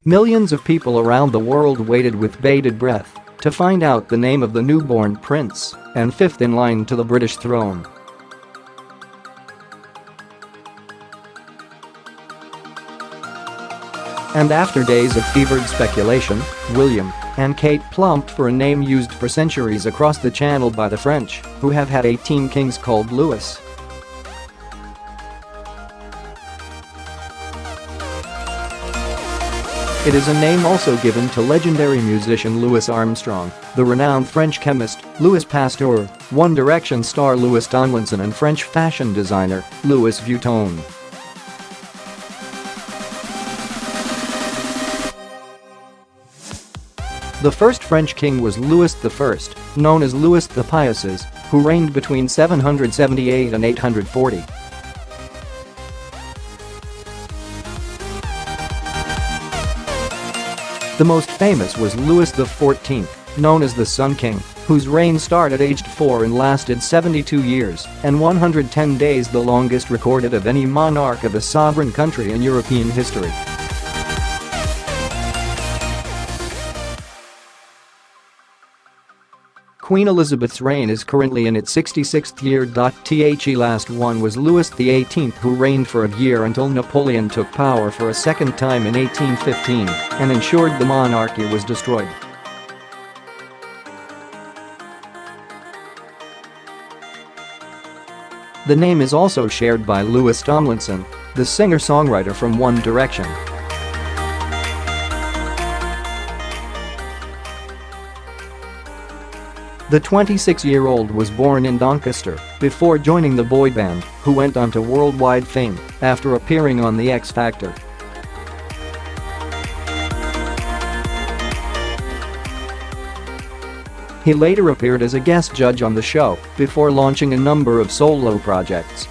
Millions of people around the world waited with bated breath to find out the name of the newborn prince and fifth in line to the British throne. And after days of fevered speculation, William and Kate plumped for a name used for centuries across the Channel by the French, who have had 18 kings called Louis. It is a name also given to legendary musician Louis Armstrong, the renowned French chemist, Louis Pasteur, One Direction star Louis Tomlinson and French fashion designer, Louis Vuitton. The first French king was Louis I, known as Louis the Pious, who reigned between 778 and 840. The most famous was Louis XIV, known as the Sun King, whose reign started aged 4 and lasted 72 years and 110 days, the longest recorded of any monarch of a sovereign country in European history. Queen Elizabeth's reign is currently in its 66th year. The last one was Louis XVIII, who reigned for a year until Napoleon took power for a second time in 1815 and ensured the monarchy was destroyed. The name is also shared by Louis Tomlinson, the singer-songwriter from One Direction. The 26-year-old was born in Doncaster before joining the boy band, who went on to worldwide fame after appearing on The X Factor. He later appeared as a guest judge on the show before launching a number of solo projects.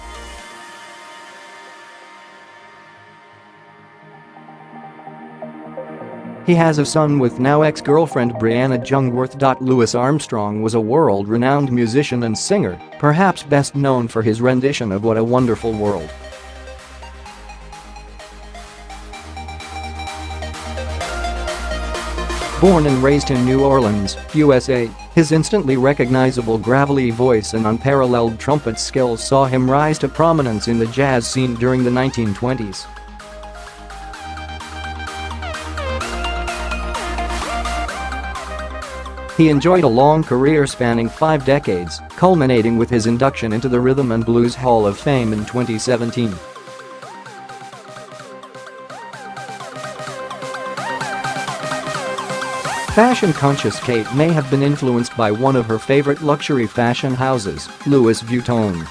He has a son with now ex-girlfriend Brianna Jungwirth. Louis Armstrong was a world-renowned musician and singer, perhaps best known for his rendition of What a Wonderful World. Born and raised in New Orleans, USA, his instantly recognizable gravelly voice and unparalleled trumpet skills saw him rise to prominence in the jazz scene during the 1920s. He enjoyed a long career spanning 5 decades, culminating with his induction into the Rhythm and Blues Hall of Fame in 2017. Fashion-conscious Kate may have been influenced by one of her favorite luxury fashion houses, Louis Vuitton.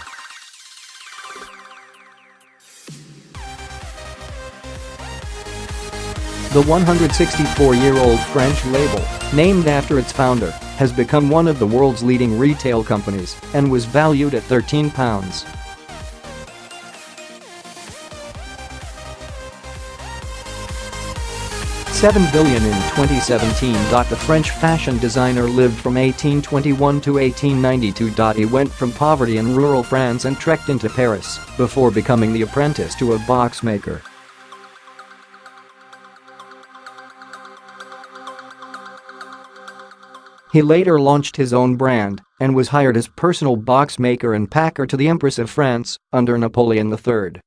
The 164-year-old French label, named after its founder, has become one of the world's leading retail companies and was valued at £13. $7 billion in 2017. The French fashion designer lived from 1821 to 1892. He went from poverty in rural France and trekked into Paris before becoming the apprentice to a box maker. He later launched his own brand and was hired as personal box maker and packer to the Empress of France under Napoleon III.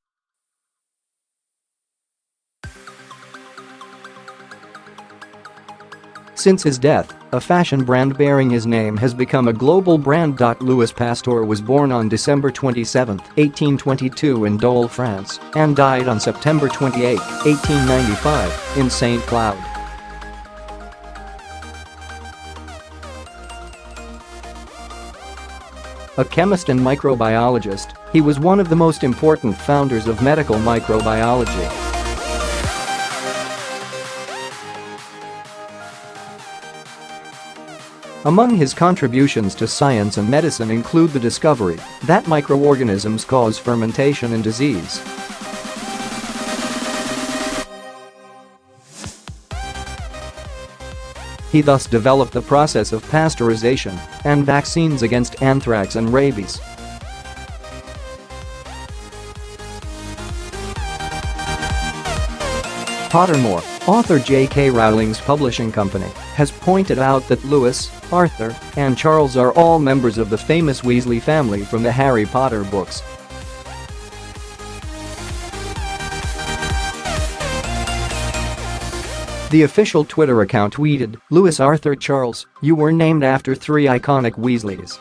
Since his death, a fashion brand bearing his name has become a global brand. Louis Pasteur was born on December 27, 1822 in Dole, France, and died on September 28, 1895, in St. Cloud. A chemist and microbiologist, he was one of the most important founders of medical microbiology. Among his contributions to science and medicine include the discovery that microorganisms cause fermentation and disease. He thus developed the process of pasteurization and vaccines against anthrax and rabies. Pottermore, author J.K. Rowling's publishing company, has pointed out that Louis, Arthur, and Charles are all members of the famous Weasley family from the Harry Potter books. The official Twitter account tweeted, "Louis Arthur Charles, you were named after three iconic Weasleys.